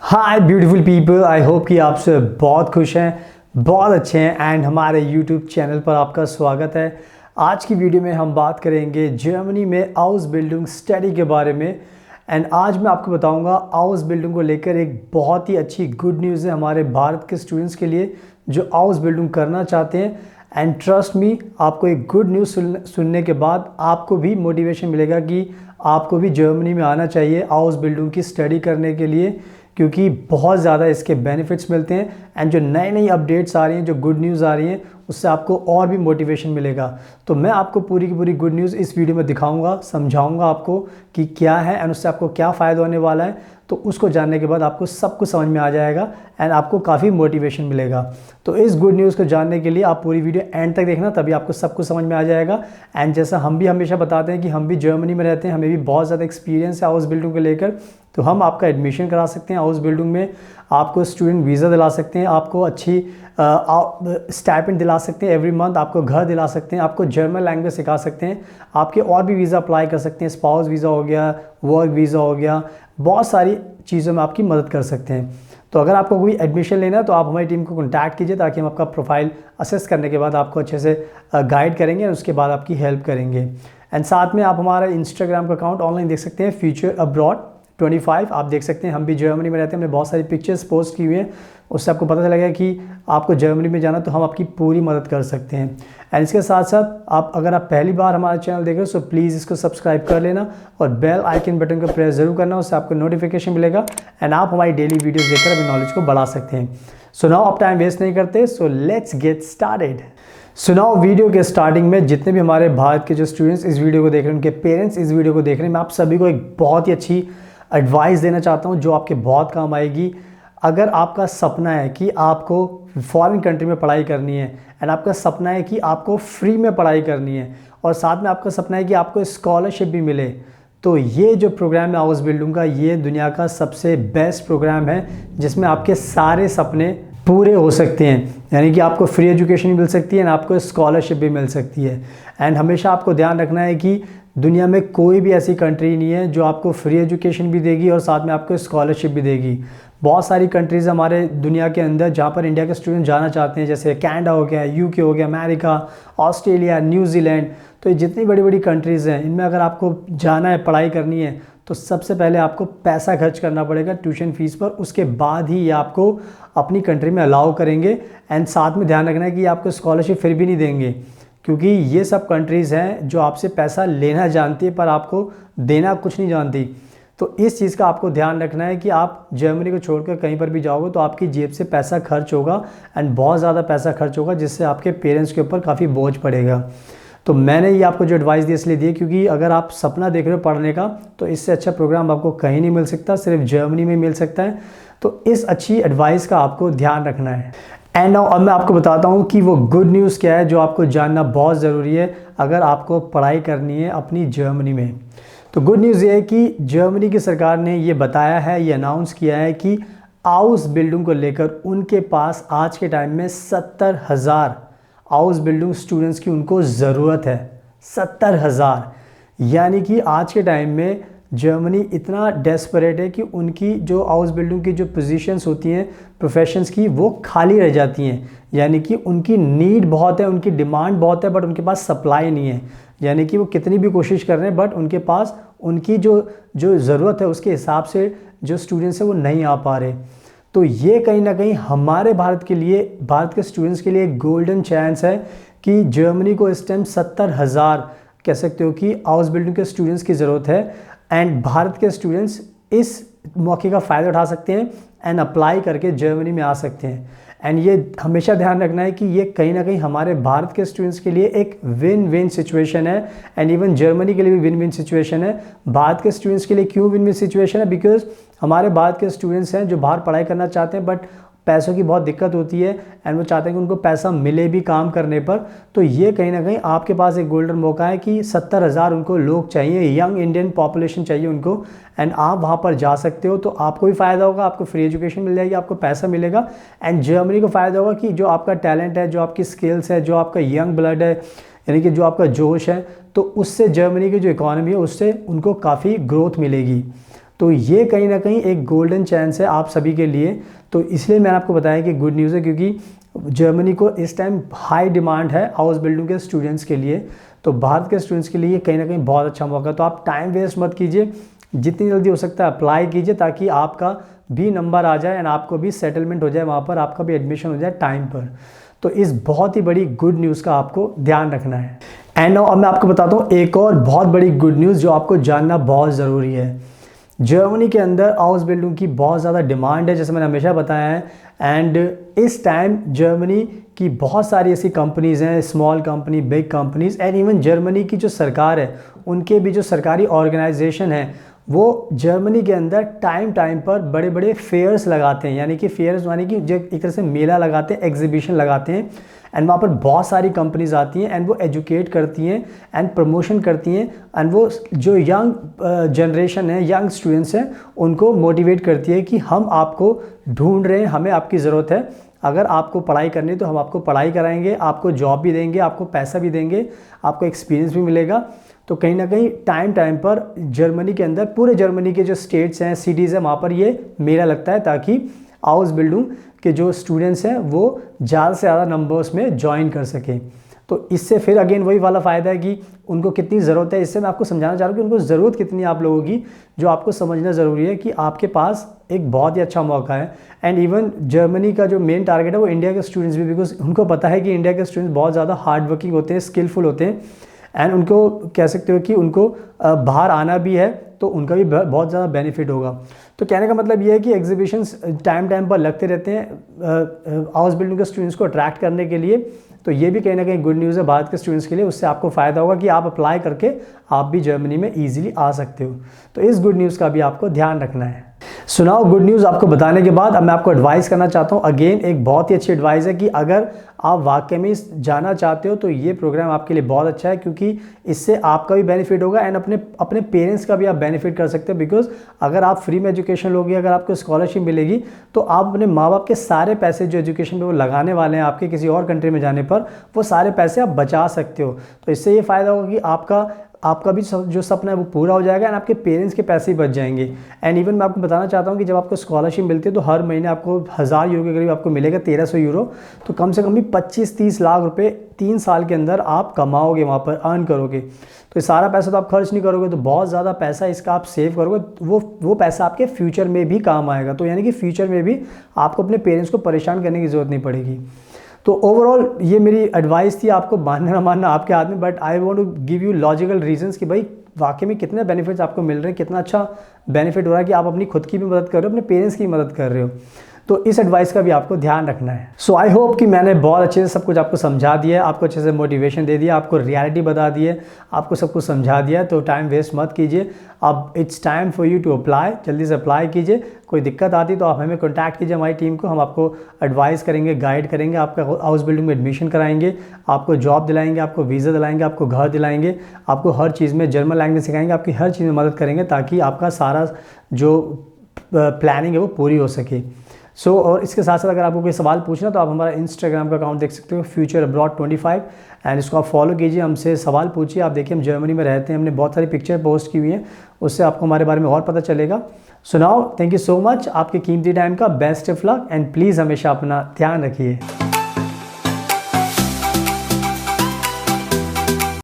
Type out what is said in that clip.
Hi beautiful people, I hope कि आप सब बहुत खुश हैं, बहुत अच्छे हैं एंड हमारे यूट्यूब चैनल पर आपका स्वागत है। आज की वीडियो में हम बात करेंगे जर्मनी में हाउस बिल्डिंग स्टडी के बारे में। एंड आज मैं आपको बताऊंगा हाउस बिल्डिंग को लेकर एक बहुत ही अच्छी गुड न्यूज़ है हमारे भारत के स्टूडेंट्स के लिए जो हाउस बिल्डिंग करना चाहते हैं। एंड ट्रस्ट मी, आपको एक गुड न्यूज़ सुनने के बाद आपको भी मोटिवेशन मिलेगा कि आपको भी जर्मनी में आना चाहिए हाउस बिल्डिंग की स्टडी करने के लिए, क्योंकि बहुत ज़्यादा इसके बेनिफिट्स मिलते हैं। एंड जो नई नई अपडेट्स आ रही हैं, जो गुड न्यूज़ आ रही हैं, उससे आपको और भी मोटिवेशन मिलेगा। तो मैं आपको पूरी की पूरी गुड न्यूज़ इस वीडियो में दिखाऊंगा, समझाऊंगा आपको कि क्या है एंड उससे आपको क्या फ़ायदा होने वाला है। तो उसको जानने के बाद आपको सब कुछ समझ में आ जाएगा एंड आपको काफ़ी मोटिवेशन मिलेगा। तो इस गुड न्यूज़ को जानने के लिए आप पूरी वीडियो एंड तक देखना, तभी आपको सब कुछ समझ में आ जाएगा। एंड जैसा हम भी हमेशा बताते हैं कि हम भी जर्मनी में रहते हैं, हमें भी बहुत ज़्यादा एक्सपीरियंस है हाउस बिल्डिंग को लेकर। तो हम आपका एडमिशन करा सकते हैं हाउस बिल्डिंग में, आपको स्टूडेंट वीज़ा दिला सकते हैं, आपको अच्छी स्टाइपेंड दिला सकते हैं एवरी मंथ, आपको घर दिला सकते हैं, आपको जर्मन लैंग्वेज सिखा सकते हैं, आपके और भी वीज़ा अप्लाई कर सकते हैं, स्पाउस वीज़ा हो गया, वर्क वीज़ा हो गया, बहुत सारी चीज़ों में आपकी मदद कर सकते हैं। तो अगर आपको कोई एडमिशन लेना है तो आप हमारी टीम को कॉन्टैक्ट कीजिए, ताकि हम आपका प्रोफाइल असेस करने के बाद आपको अच्छे से गाइड करेंगे और उसके बाद आपकी हेल्प करेंगे। एंड साथ में आप हमारा इंस्टाग्राम का अकाउंट ऑनलाइन देख सकते हैं, फ्यूचर अब्रॉड 25 आप देख सकते हैं। हम भी जर्मनी में रहते हैं, हमने बहुत सारी पिक्चर्स पोस्ट की हुई हैं, उससे आपको पता चलेगा कि आपको जर्मनी में जाना तो हम आपकी पूरी मदद कर सकते हैं। एंड इसके साथ साथ अगर आप पहली बार हमारा चैनल देख रहे हो तो प्लीज़ इसको सब्सक्राइब कर लेना और बेल आइकन बटन को प्रेस ज़रूर करना, उससे आपको नोटिफिकेशन मिलेगा एंड आप हमारी डेली वीडियोज़ देखकर अपनी नॉलेज को बढ़ा सकते हैं। सो नाउ आप टाइम वेस्ट नहीं करते, so let's get started. So now video के स्टार्टिंग में जितने भी हमारे भारत के जो स्टूडेंट्स इस वीडियो को देख रहे हैं, उनके पेरेंट्स इस वीडियो को देख रहे हैं, मैं आप सभी को एक बहुत ही अच्छी एडवाइस देना चाहता हूँ जो आपके बहुत काम आएगी। अगर आपका सपना है कि आपको फॉरेन कंट्री में पढ़ाई करनी है एंड आपका सपना है कि आपको फ्री में पढ़ाई करनी है और साथ में आपका सपना है कि आपको स्कॉलरशिप भी मिले, तो ये जो प्रोग्राम है हाउस बिल्डिंग का, ये दुनिया का सबसे बेस्ट प्रोग्राम है जिसमें आपके सारे सपने पूरे हो सकते हैं। यानी कि आपको फ्री एजुकेशन भी मिल सकती है एंड आपको स्कॉलरशिप भी मिल सकती है। एंड हमेशा आपको ध्यान रखना है कि दुनिया में कोई भी ऐसी कंट्री नहीं है जो आपको फ्री एजुकेशन भी देगी और साथ में आपको स्कॉलरशिप भी देगी। बहुत सारी कंट्रीज़ हमारे दुनिया के अंदर जहाँ पर इंडिया के स्टूडेंट जाना चाहते हैं, जैसे कनाडा हो गया, यूके हो गया, अमेरिका, ऑस्ट्रेलिया, न्यूजीलैंड। तो ये जितनी बड़ी बड़ी कंट्रीज़ हैं, इनमें अगर आपको जाना है, पढ़ाई करनी है, तो सबसे पहले आपको पैसा खर्च करना पड़ेगा ट्यूशन फीस पर, उसके बाद ही ये आपको अपनी कंट्री में अलाउ करेंगे। एंड साथ में ध्यान रखना है कि आपको स्कॉलरशिप फिर भी नहीं देंगे, क्योंकि ये सब कंट्रीज़ हैं जो आपसे पैसा लेना जानती है पर आपको देना कुछ नहीं जानती। तो इस चीज़ का आपको ध्यान रखना है कि आप जर्मनी को छोड़कर कहीं पर भी जाओगे तो आपकी जेब से पैसा खर्च होगा एंड बहुत ज़्यादा पैसा खर्च होगा, जिससे आपके पेरेंट्स के ऊपर काफ़ी बोझ पड़ेगा। तो मैंने ये आपको जो एडवाइस दी इसलिए दी, क्योंकि अगर आप सपना देख रहे हो पढ़ने का तो इससे अच्छा प्रोग्राम आपको कहीं नहीं मिल सकता, सिर्फ जर्मनी में मिल सकता है। तो इस अच्छी एडवाइस का आपको ध्यान रखना है। एंड नाउ अब मैं आपको बताता हूँ कि वो गुड न्यूज़ क्या है जो आपको जानना बहुत ज़रूरी है अगर आपको पढ़ाई करनी है अपनी जर्मनी में। तो गुड न्यूज़ ये है कि जर्मनी की सरकार ने ये बताया है, ये अनाउंस किया है कि हाउस बिल्डिंग को लेकर उनके पास आज के टाइम में 70,000 हाउस बिल्डिंग स्टूडेंट्स की उनको ज़रूरत है। 70,000, यानी कि आज के टाइम में जर्मनी इतना डेस्परेट है कि उनकी जो हाउस बिल्डिंग की जो पोजीशंस होती हैं, प्रोफेशंस की, वो खाली रह जाती हैं। यानी कि उनकी नीड बहुत है, उनकी डिमांड बहुत है, बट उनके पास सप्लाई नहीं है। यानी कि वो कितनी भी कोशिश कर रहे हैं बट उनके पास उनकी जो ज़रूरत है उसके हिसाब से जो स्टूडेंट्स हैं वो नहीं आ पा रहे। तो ये कहीं ना कहीं हमारे भारत के लिए, भारत के स्टूडेंट्स के लिए एक गोल्डन चांस है कि जर्मनी को इस टाइम 70,000 कह सकते हो कि हाउस बिल्डिंग के स्टूडेंट्स की ज़रूरत है। एंड भारत के स्टूडेंट्स इस मौके का फ़ायदा उठा सकते हैं एंड अप्लाई करके जर्मनी में आ सकते हैं। एंड ये हमेशा ध्यान रखना है कि ये कहीं ना कहीं हमारे भारत के स्टूडेंट्स के लिए एक विन विन सिचुएशन है एंड इवन जर्मनी के लिए भी विन विन सिचुएशन है। भारत के स्टूडेंट्स के लिए क्यों विन विन सिचुएशन है? बिकॉज हमारे भारत के स्टूडेंट्स हैं जो बाहर पढ़ाई करना चाहते हैं बट पैसों की बहुत दिक्कत होती है एंड वो चाहते हैं कि उनको पैसा मिले भी काम करने पर। तो ये कहीं ना कहीं आपके पास एक गोल्डन मौका है कि 70,000 उनको लोग चाहिए, यंग इंडियन पॉपुलेशन चाहिए उनको, एंड आप वहाँ पर जा सकते हो। तो आपको भी फ़ायदा होगा, आपको फ्री एजुकेशन मिल जाएगी, आपको पैसा मिलेगा एंड जर्मनी को फ़ायदा होगा कि जो आपका टैलेंट है, जो आपकी स्किल्स है, जो आपका यंग ब्लड है, यानी कि जो आपका जोश है, तो उससे जर्मनी की जो इकॉनमी है उससे उनको काफ़ी ग्रोथ मिलेगी। तो ये कहीं ना कहीं एक गोल्डन चांस है आप सभी के लिए। तो इसलिए मैंने आपको बताया कि गुड न्यूज़ है, क्योंकि जर्मनी को इस टाइम हाई डिमांड है हाउस बिल्डिंग के स्टूडेंट्स के लिए। तो भारत के स्टूडेंट्स के लिए कहीं ना कहीं बहुत अच्छा मौका है। तो आप टाइम वेस्ट मत कीजिए, जितनी जल्दी हो सकता है अप्लाई कीजिए, ताकि आपका भी नंबर आ जाए एंड आपको भी सेटलमेंट हो जाए वहाँ पर, आपका भी एडमिशन हो जाए टाइम पर। तो इस बहुत ही बड़ी गुड न्यूज़ का आपको ध्यान रखना है। एंड अब मैं आपको बताता हूँ एक और बहुत बड़ी गुड न्यूज़ जो आपको जानना बहुत ज़रूरी है। जर्मनी के अंदर हाउस बिल्डिंग की बहुत ज़्यादा डिमांड है, जैसे मैंने हमेशा बताया है। एंड इस टाइम जर्मनी की बहुत सारी ऐसी कंपनीज़ हैं, small company, big companies, and even Germany की जो सरकार है उनके भी जो सरकारी ऑर्गेनाइजेशन है वो जर्मनी के अंदर टाइम टाइम पर बड़े बड़े फेयर्स लगाते हैं। यानी कि फेयर्स यानी कि जो एक तरह से मेला लगाते हैं, एग्जीबिशन लगाते हैं, एंड वहाँ पर बहुत सारी कंपनीज आती हैं एंड वो एजुकेट करती हैं एंड प्रमोशन करती हैं, एंड वो जो यंग जनरेशन है, यंग स्टूडेंट्स हैं, उनको मोटिवेट करती है कि हम आपको ढूंढ रहे हैं, हमें आपकी ज़रूरत है, अगर आपको पढ़ाई करनी है तो हम आपको पढ़ाई कराएंगे, आपको जॉब भी देंगे, आपको पैसा भी देंगे, आपको एक्सपीरियंस भी मिलेगा। तो कहीं ना कहीं टाइम टाइम पर जर्मनी के अंदर, पूरे जर्मनी के जो स्टेट्स हैं, सिटीज़ हैं, वहाँ पर ये मेला लगता है, ताकि हाउस बिल्डिंग के जो स्टूडेंट्स हैं वो ज़्यादा से ज़्यादा नंबर्स में ज्वाइन कर सकें। तो इससे फिर अगेन वही वाला फ़ायदा है कि उनको कितनी ज़रूरत है। इससे मैं आपको समझाना चाह रहा हूँ कि उनको ज़रूरत कितनी है आप लोगों की, जो आपको समझना ज़रूरी है कि आपके पास एक बहुत ही अच्छा मौका है। एंड इवन जर्मनी का जो मेन टारगेट है वो इंडिया के स्टूडेंट्स भी, बिकॉज उनको पता है कि इंडिया के स्टूडेंट्स बहुत ज़्यादा हार्ड वर्किंग होते हैं, स्किलफुल होते हैं, एंड उनको कह सकते हो कि उनको बाहर आना भी है तो उनका भी बहुत ज़्यादा बेनिफिट होगा। तो कहने का मतलब ये है कि एग्जीबिशंस टाइम टाइम पर लगते रहते हैं हाउस बिल्डिंग के स्टूडेंट्स को अट्रैक्ट करने के लिए। तो ये भी कहीं ना कहीं गुड न्यूज़ है भारत के स्टूडेंट्स के लिए। उससे आपको फ़ायदा होगा कि आप अप्लाई करके आप भी जर्मनी में ईजिली आ सकते हो। तो इस गुड न्यूज़ का भी आपको ध्यान रखना है। सुनाओ गुड न्यूज़ आपको बताने के बाद अब मैं आपको एडवाइस करना चाहता हूँ। अगेन एक बहुत ही अच्छी एडवाइस है कि अगर आप वाकई में जाना चाहते हो तो ये प्रोग्राम आपके लिए बहुत अच्छा है, क्योंकि इससे आपका भी बेनिफिट होगा एंड अपने पेरेंट्स का भी आप बेनिफिट कर सकते हो। बिकॉज अगर आप फ्री में एजुकेशन लोगे, अगर आपको स्कॉलरशिप मिलेगी, तो आप अपने माँ बाप के सारे पैसे जो एजुकेशन में वो लगाने वाले हैं आपके किसी और कंट्री में जाने पर, वो सारे पैसे आप बचा सकते हो। तो इससे ये फ़ायदा होगा कि आपका भी जो सपना है वो पूरा हो जाएगा एंड आपके पेरेंट्स के पैसे ही बच जाएंगे। एंड इवन मैं आपको बताना चाहता हूँ कि जब आपको स्कॉलरशिप मिलती है तो हर महीने आपको 1000 यूरो के करीब आपको मिलेगा, 1300 यूरो। तो कम से कम भी 25-30 लाख रुपए 3 साल के अंदर आप कमाओगे, वहाँ पर अर्न करोगे। तो ये सारा पैसा तो आप खर्च नहीं करोगे, तो बहुत ज़्यादा पैसा इसका आप सेव करोगे, वो पैसा आपके फ्यूचर में भी काम आएगा। तो यानी कि फ्यूचर में भी आपको अपने पेरेंट्स को परेशान करने की ज़रूरत नहीं पड़ेगी। तो ओवरऑल ये मेरी एडवाइस थी, आपको मानना ना मानना आपके हाथ में, but I want to give you logical reasons कि भाई वाकई में कितने बेनिफिट्स आपको मिल रहे हैं, कितना अच्छा बेनिफिट हो रहा है कि आप अपनी खुद की भी मदद कर रहे हो, अपने पेरेंट्स की मदद कर रहे हो। तो इस एडवाइस का भी आपको ध्यान रखना है। सो आई होप कि मैंने बहुत अच्छे से सब कुछ आपको समझा दिया है, आपको अच्छे से मोटिवेशन दे दिया, आपको रियलिटी बता दी है, आपको सब कुछ समझा दिया है। तो टाइम वेस्ट मत कीजिए, अब it's time for you to apply, जल्दी से अप्लाई कीजिए। कोई दिक्कत आती तो आप हमें कॉन्टैक्ट कीजिए, हमारी टीम को, हम आपको एडवाइस करेंगे, गाइड करेंगे, आपका हाउस बिल्डिंग में एडमिशन कराएंगे, आपको जॉब दिलाएंगे, आपको वीज़ा दिलाएंगे, आपको घर दिलाएंगे, आपको हर चीज़ में जर्मन लैंग्वेज सिखाएंगे, आपकी हर चीज़ में मदद करेंगे, ताकि आपका सारा जो प्लानिंग है वो पूरी हो सके। और इसके साथ साथ अगर आपको कोई सवाल पूछना तो आप हमारा इंस्टाग्राम का अकाउंट देख सकते हो, फ्यूचर अब्रॉड 25, एंड इसको आप फॉलो कीजिए, हमसे सवाल पूछिए। आप देखिए हम जर्मनी में रहते हैं, हमने बहुत सारी पिक्चर पोस्ट की हुई हैं, उससे आपको हमारे बारे में और पता चलेगा। सुनाओ, थैंक यू सो मच, आपके कीमती टाइम का best of luck, and please हमेशा अपना ध्यान रखिए।